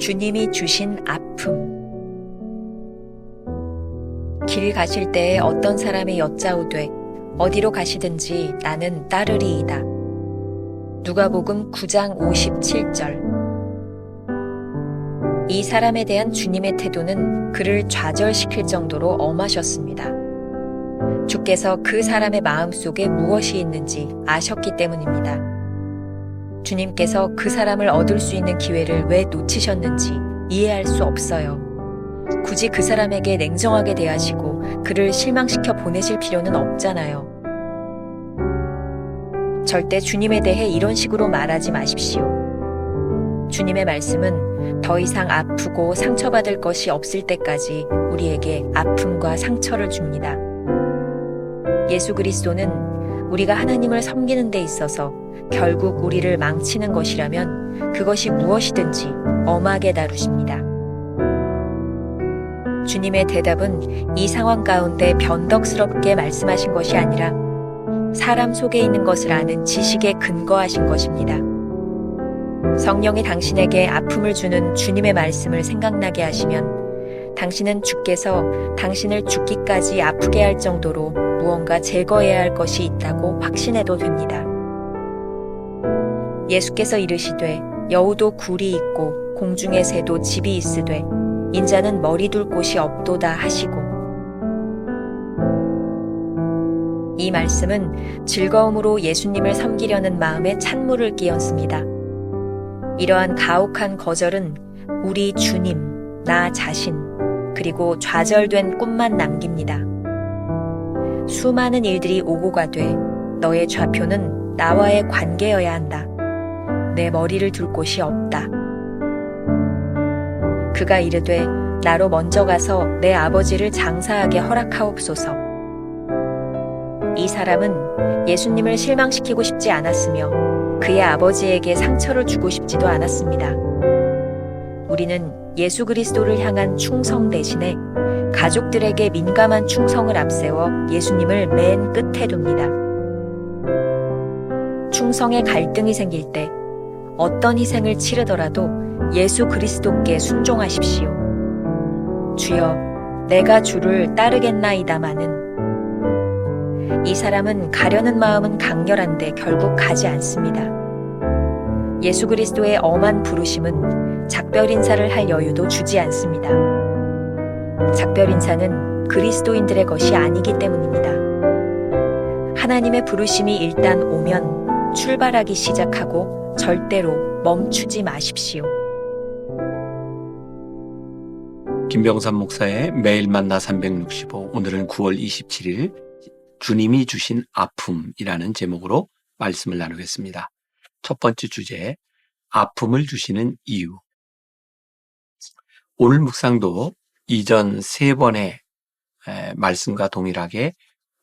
주님이 주신 아픔. 길 가실 때에 어떤 사람이 여짜오되 어디로 가시든지 나는 따르리이다. 누가복음 9장 57절. 이 사람에 대한 주님의 태도는 그를 좌절시킬 정도로 엄하셨습니다. 주께서 그 사람의 마음속에 무엇이 있는지 아셨기 때문입니다. 주님께서 그 사람을 얻을 수 있는 기회를 왜 놓치셨는지 이해할 수 없어요. 굳이 그 사람에게 냉정하게 대하시고 그를 실망시켜 보내실 필요는 없잖아요. 절대 주님에 대해 이런 식으로 말하지 마십시오. 주님의 말씀은 더 이상 아프고 상처받을 것이 없을 때까지 우리에게 아픔과 상처를 줍니다. 예수 그리스도는 우리가 하나님을 섬기는 데 있어서 결국 우리를 망치는 것이라면 그것이 무엇이든지 엄하게 다루십니다. 주님의 대답은 이 상황 가운데 변덕스럽게 말씀하신 것이 아니라 사람 속에 있는 것을 아는 지식에 근거하신 것입니다. 성령이 당신에게 아픔을 주는 주님의 말씀을 생각나게 하시면 당신은 주께서 당신을 죽기까지 아프게 할 정도로 무언가 제거해야 할 것이 있다고 확신해도 됩니다. 예수께서 이르시되 여우도 굴이 있고 공중의 새도 집이 있으되 인자는 머리 둘 곳이 없도다 하시고, 이 말씀은 즐거움으로 예수님을 섬기려는 마음에 찬물을 끼얹습니다. 이러한 가혹한 거절은 우리 주님, 나 자신, 그리고 좌절된 꿈만 남깁니다. 수많은 일들이 오고 가되 너의 좌표는 나와의 관계여야 한다. 내 머리를 둘 곳이 없다. 그가 이르되 나로 먼저 가서 내 아버지를 장사하게 허락하옵소서. 이 사람은 예수님을 실망시키고 싶지 않았으며 그의 아버지에게 상처를 주고 싶지도 않았습니다. 우리는 예수 그리스도를 향한 충성 대신에 가족들에게 민감한 충성을 앞세워 예수님을 맨 끝에 둡니다. 충성에 갈등이 생길 때 어떤 희생을 치르더라도 예수 그리스도께 순종하십시오. 주여, 내가 주를 따르겠나이다마는. 이 사람은 가려는 마음은 강렬한데 결국 가지 않습니다. 예수 그리스도의 엄한 부르심은 작별 인사를 할 여유도 주지 않습니다. 작별 인사는 그리스도인들의 것이 아니기 때문입니다. 하나님의 부르심이 일단 오면 출발하기 시작하고 절대로 멈추지 마십시오. 김병삼 목사의 매일 만나 365, 오늘은 9월 27일 주님이 주신 아픔이라는 제목으로 말씀을 나누겠습니다. 첫 번째 주제, 아픔을 주시는 이유. 오늘 묵상도 이전 3번의 말씀과 동일하게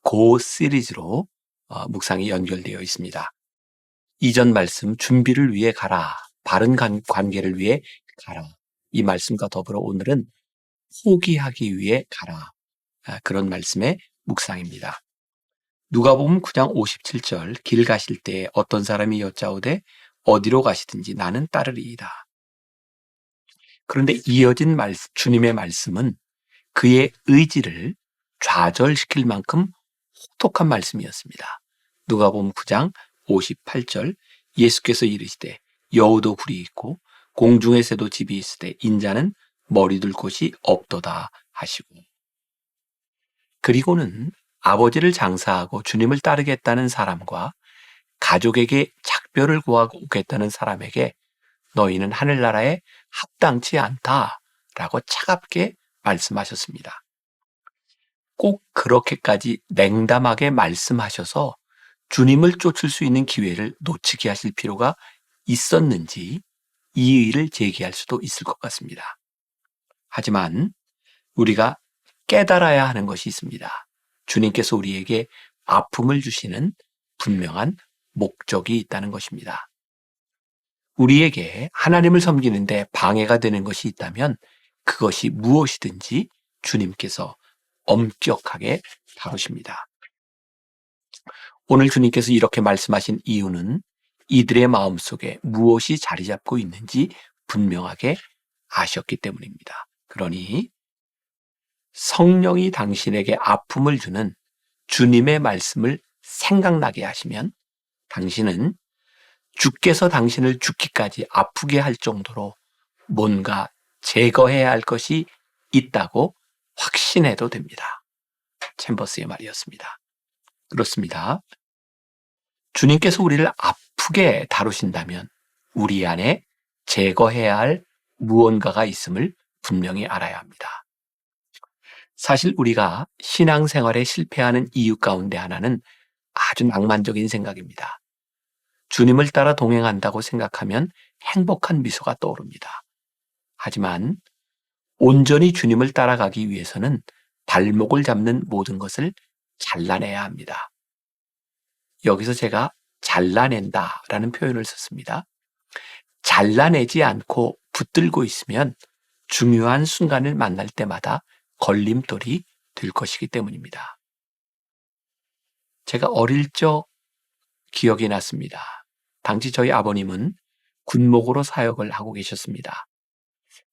고 시리즈로 묵상이 연결되어 있습니다. 이전 말씀, 준비를 위해 가라, 바른 관계를 위해 가라, 이 말씀과 더불어 오늘은 포기하기 위해 가라, 그런 말씀의 묵상입니다. 누가복음 9장 57절, 길 가실 때에 어떤 사람이 여짜오되 어디로 가시든지 나는 따르리이다. 그런데 이어진 주님의 말씀은 그의 의지를 좌절시킬 만큼 혹독한 말씀이었습니다. 누가복음 9장 58절, 예수께서 이르시되 여우도 굴이 있고 공중의 새도 집이 있으되 인자는 머리 둘 곳이 없도다 하시고, 그리고는 아버지를 장사하고 주님을 따르겠다는 사람과 가족에게 작별을 구하고 오겠다는 사람에게 너희는 하늘나라에 합당치 않다라고 차갑게 말씀하셨습니다. 꼭 그렇게까지 냉담하게 말씀하셔서 주님을 쫓을 수 있는 기회를 놓치게 하실 필요가 있었는지 이의를 제기할 수도 있을 것 같습니다. 하지만 우리가 깨달아야 하는 것이 있습니다. 주님께서 우리에게 아픔을 주시는 분명한 목적이 있다는 것입니다. 우리에게 하나님을 섬기는데 방해가 되는 것이 있다면 그것이 무엇이든지 주님께서 엄격하게 다루십니다. 오늘 주님께서 이렇게 말씀하신 이유는 이들의 마음속에 무엇이 자리 잡고 있는지 분명하게 아셨기 때문입니다. 그러니 성령이 당신에게 아픔을 주는 주님의 말씀을 생각나게 하시면 당신은 주께서 당신을 죽기까지 아프게 할 정도로 뭔가 제거해야 할 것이 있다고 확신해도 됩니다. 챔버스의 말이었습니다. 그렇습니다. 주님께서 우리를 아프게 다루신다면 우리 안에 제거해야 할 무언가가 있음을 분명히 알아야 합니다. 사실 우리가 신앙생활에 실패하는 이유 가운데 하나는 아주 낭만적인 생각입니다. 주님을 따라 동행한다고 생각하면 행복한 미소가 떠오릅니다. 하지만 온전히 주님을 따라가기 위해서는 발목을 잡는 모든 것을 잘라내야 합니다. 여기서 제가 잘라낸다라는 표현을 썼습니다. 잘라내지 않고 붙들고 있으면 중요한 순간을 만날 때마다 걸림돌이 될 것이기 때문입니다. 제가 어릴 적 기억이 났습니다. 당시 저희 아버님은 군목으로 사역을 하고 계셨습니다.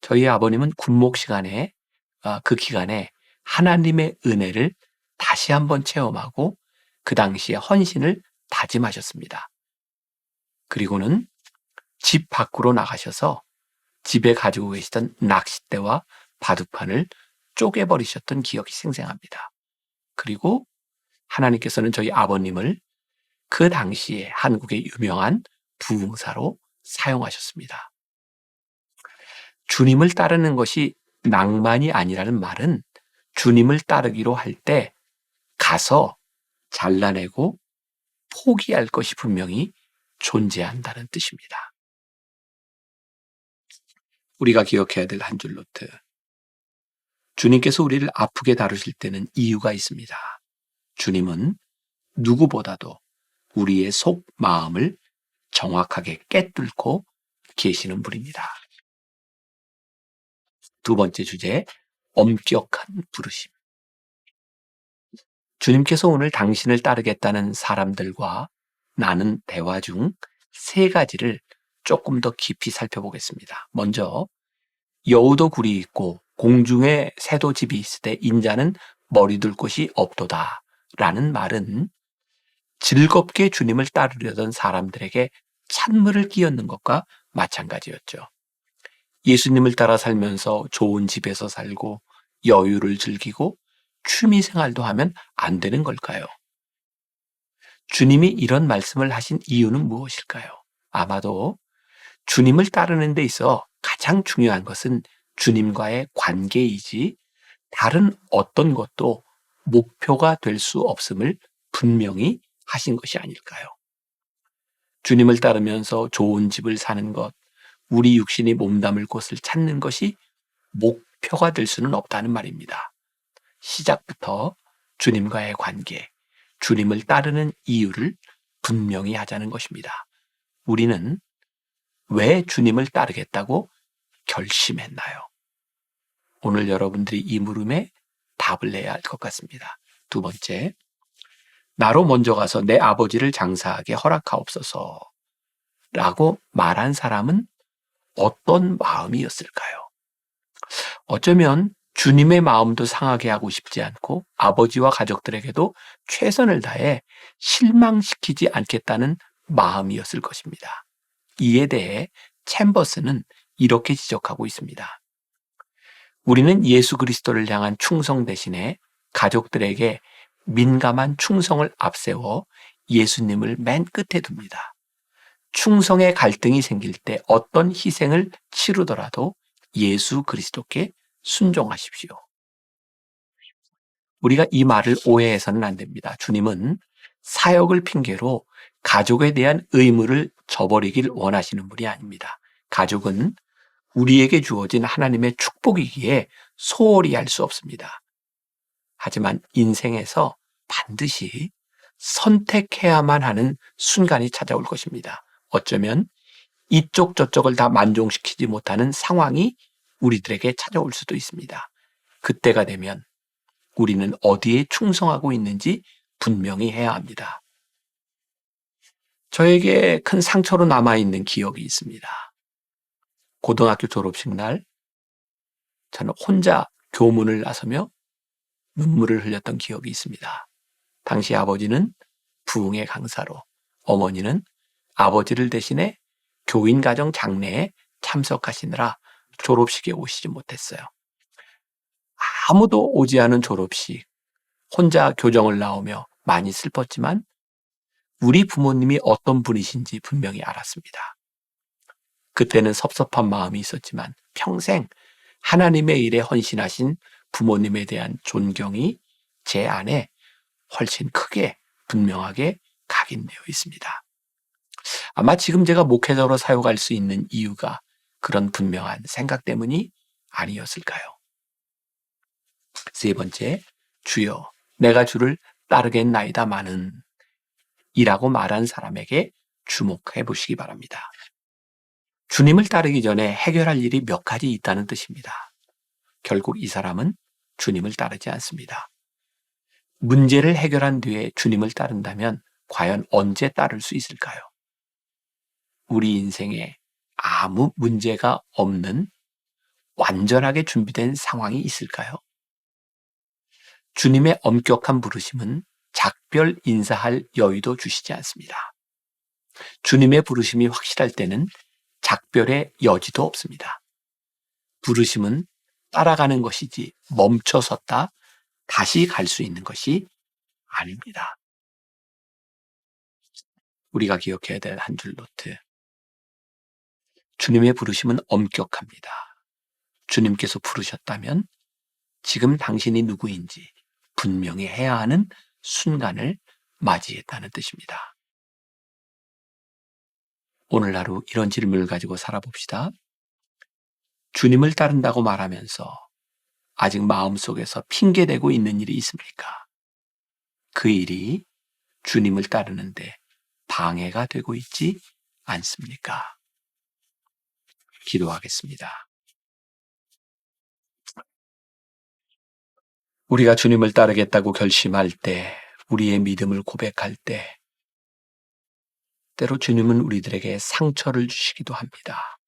저희 아버님은 군목 시간에 그 기간에 하나님의 은혜를 다시 한번 체험하고 그 당시에 헌신을 다짐하셨습니다. 그리고는 집 밖으로 나가셔서 집에 가지고 계시던 낚싯대와 바둑판을 쪼개버리셨던 기억이 생생합니다. 그리고 하나님께서는 저희 아버님을 그 당시에 한국의 유명한 부흥사로 사용하셨습니다. 주님을 따르는 것이 낭만이 아니라는 말은 주님을 따르기로 할 때 가서 잘라내고 포기할 것이 분명히 존재한다는 뜻입니다. 우리가 기억해야 될 한 줄 노트. 주님께서 우리를 아프게 다루실 때는 이유가 있습니다. 주님은 누구보다도 우리의 속 마음을 정확하게 꿰뚫고 계시는 분입니다. 두 번째 주제, 엄격한 부르심. 주님께서 오늘 당신을 따르겠다는 사람들과 나눈 대화 중 세 가지를 조금 더 깊이 살펴보겠습니다. 먼저 여우도 굴이 있고 공중에 새도 집이 있으되 인자는 머리 둘 곳이 없도다 라는 말은 즐겁게 주님을 따르려던 사람들에게 찬물을 끼얹는 것과 마찬가지였죠. 예수님을 따라 살면서 좋은 집에서 살고 여유를 즐기고 취미 생활도 하면 안 되는 걸까요? 주님이 이런 말씀을 하신 이유는 무엇일까요? 아마도 주님을 따르는 데 있어 가장 중요한 것은 주님과의 관계이지 다른 어떤 것도 목표가 될 수 없음을 분명히 하신 것이 아닐까요? 주님을 따르면서 좋은 집을 사는 것, 우리 육신이 몸담을 곳을 찾는 것이 목표가 될 수는 없다는 말입니다. 시작부터 주님과의 관계, 주님을 따르는 이유를 분명히 하자는 것입니다. 우리는 왜 주님을 따르겠다고 결심했나요? 오늘 여러분들이 이 물음에 답을 내야 할 것 같습니다. 두 번째, 나로 먼저 가서 내 아버지를 장사하게 허락하옵소서 라고 말한 사람은 어떤 마음이었을까요? 어쩌면 주님의 마음도 상하게 하고 싶지 않고 아버지와 가족들에게도 최선을 다해 실망시키지 않겠다는 마음이었을 것입니다. 이에 대해 챔버스는 이렇게 지적하고 있습니다. 우리는 예수 그리스도를 향한 충성 대신에 가족들에게 민감한 충성을 앞세워 예수님을 맨 끝에 둡니다. 충성의 갈등이 생길 때 어떤 희생을 치르더라도 예수 그리스도께 순종하십시오. 우리가 이 말을 오해해서는 안 됩니다. 주님은 사역을 핑계로 가족에 대한 의무를 저버리길 원하시는 분이 아닙니다. 가족은 우리에게 주어진 하나님의 축복이기에 소홀히 할 수 없습니다. 하지만 인생에서 반드시 선택해야만 하는 순간이 찾아올 것입니다. 어쩌면 이쪽 저쪽을 다 만족시키지 못하는 상황이 우리들에게 찾아올 수도 있습니다. 그때가 되면 우리는 어디에 충성하고 있는지 분명히 해야 합니다. 저에게 큰 상처로 남아있는 기억이 있습니다. 고등학교 졸업식 날 저는 혼자 교문을 나서며 눈물을 흘렸던 기억이 있습니다. 당시 아버지는 부흥의 강사로, 어머니는 아버지를 대신해 교인 가정 장례에 참석하시느라 졸업식에 오시지 못했어요. 아무도 오지 않은 졸업식, 혼자 교정을 나오며 많이 슬펐지만 우리 부모님이 어떤 분이신지 분명히 알았습니다. 그때는 섭섭한 마음이 있었지만 평생 하나님의 일에 헌신하신 부모님에 대한 존경이 제 안에 훨씬 크게 분명하게 각인되어 있습니다. 아마 지금 제가 목회자로 사역할 수 있는 이유가 그런 분명한 생각 때문이 아니었을까요? 세 번째, 주여 내가 주를 따르겠나이다마는 이라고 말한 사람에게 주목해 보시기 바랍니다. 주님을 따르기 전에 해결할 일이 몇 가지 있다는 뜻입니다. 결국 이 사람은 주님을 따르지 않습니다. 문제를 해결한 뒤에 주님을 따른다면 과연 언제 따를 수 있을까요? 우리 인생에 아무 문제가 없는 완전하게 준비된 상황이 있을까요? 주님의 엄격한 부르심은 작별 인사할 여유도 주시지 않습니다. 주님의 부르심이 확실할 때는 작별의 여지도 없습니다. 부르심은 따라가는 것이지 멈춰섰다 다시 갈 수 있는 것이 아닙니다. 우리가 기억해야 될 한 줄 노트. 주님의 부르심은 엄격합니다. 주님께서 부르셨다면 지금 당신이 누구인지 분명히 해야 하는 순간을 맞이했다는 뜻입니다. 오늘 하루 이런 질문을 가지고 살아봅시다. 주님을 따른다고 말하면서 아직 마음속에서 핑계대고 있는 일이 있습니까? 그 일이 주님을 따르는데 방해가 되고 있지 않습니까? 기도하겠습니다. 우리가 주님을 따르겠다고 결심할 때, 우리의 믿음을 고백할 때, 때로 주님은 우리들에게 상처를 주시기도 합니다.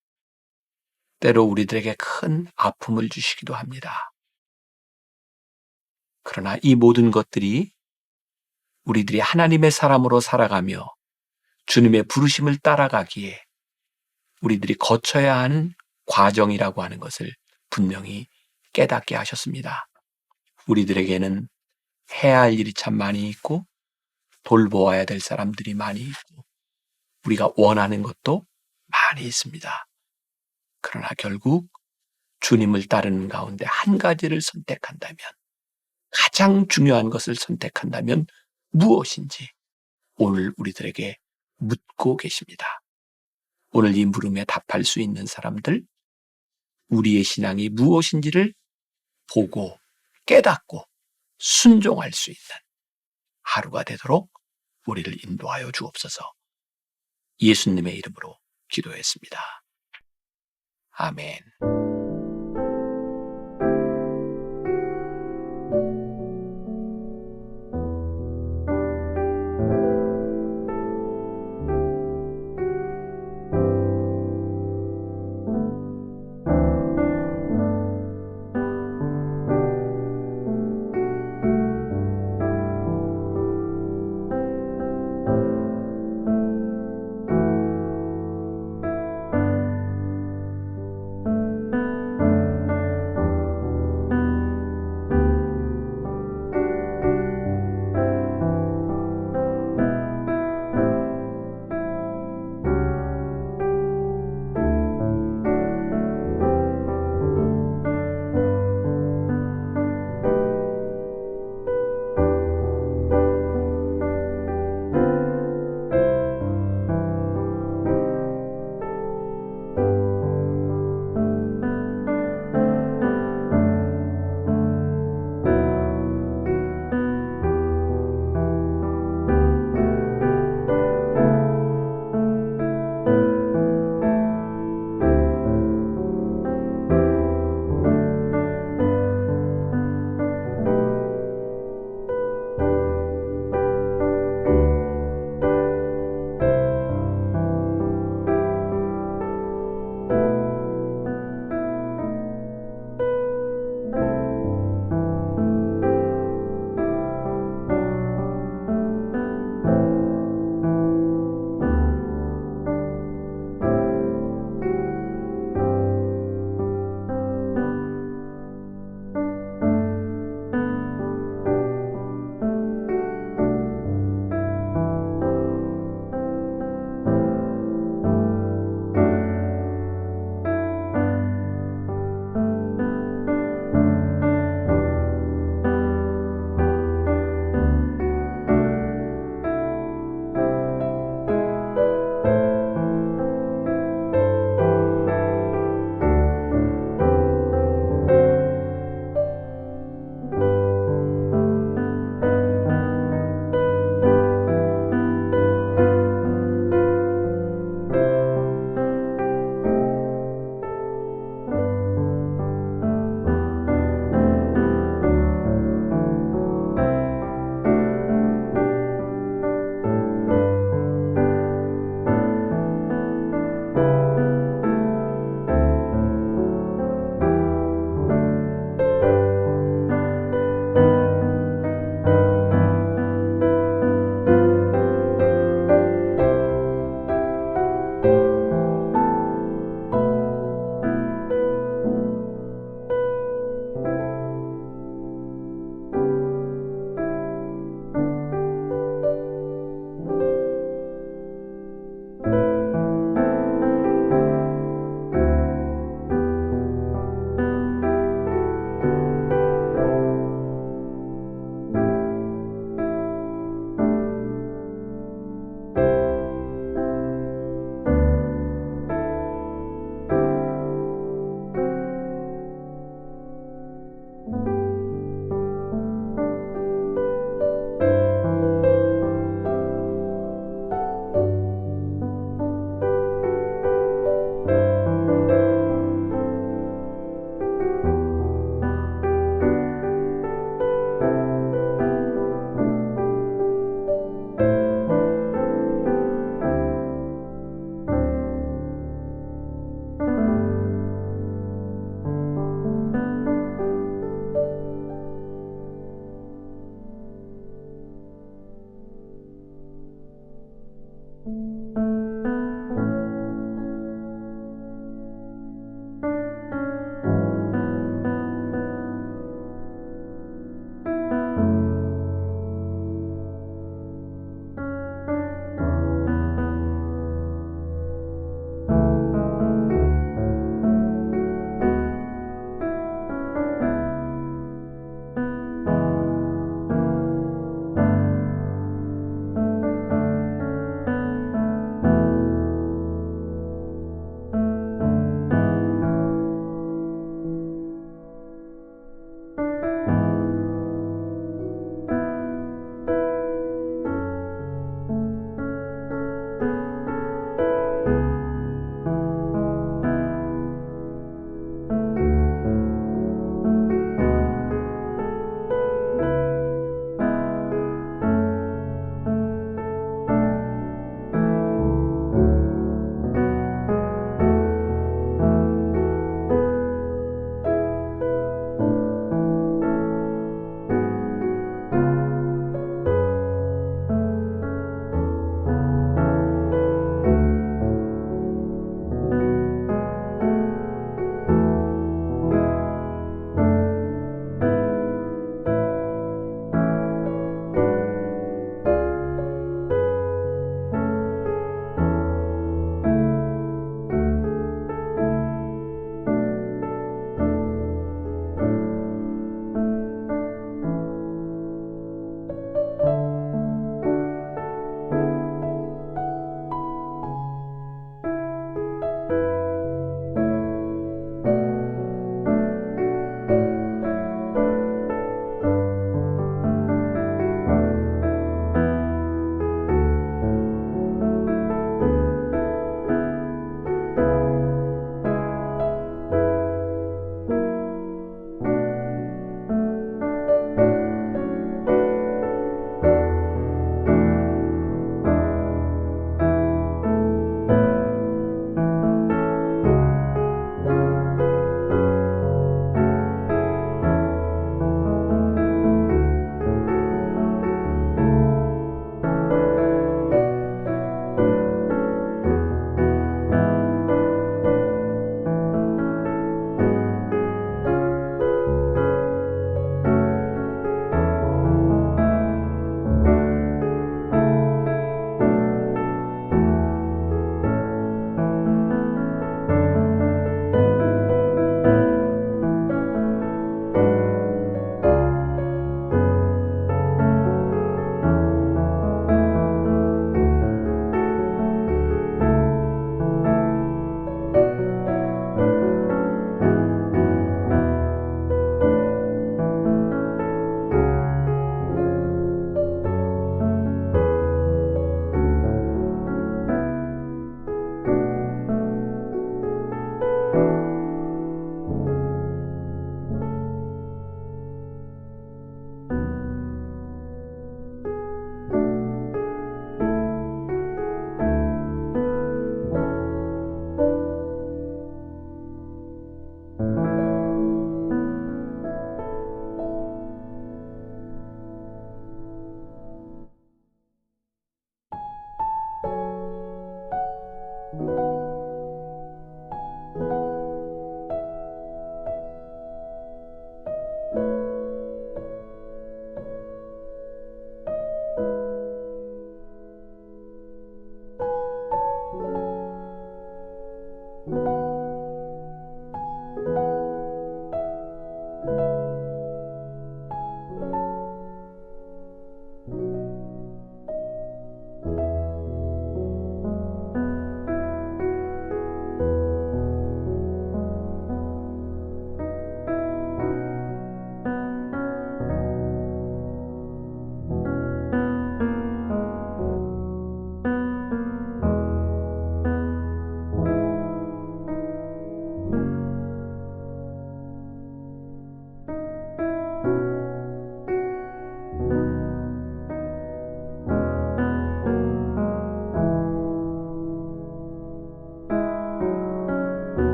때로 우리들에게 큰 아픔을 주시기도 합니다. 그러나 이 모든 것들이 우리들이 하나님의 사람으로 살아가며 주님의 부르심을 따라가기에 우리들이 거쳐야 하는 과정이라고 하는 것을 분명히 깨닫게 하셨습니다. 우리들에게는 해야 할 일이 참 많이 있고 돌보아야 될 사람들이 많이 있고 우리가 원하는 것도 많이 있습니다. 그러나 결국 주님을 따르는 가운데 한 가지를 선택한다면, 가장 중요한 것을 선택한다면 무엇인지 오늘 우리들에게 묻고 계십니다. 오늘 이 물음에 답할 수 있는 사람들, 우리의 신앙이 무엇인지를 보고 깨닫고 순종할 수 있는 하루가 되도록 우리를 인도하여 주옵소서. 예수님의 이름으로 기도했습니다. 아멘.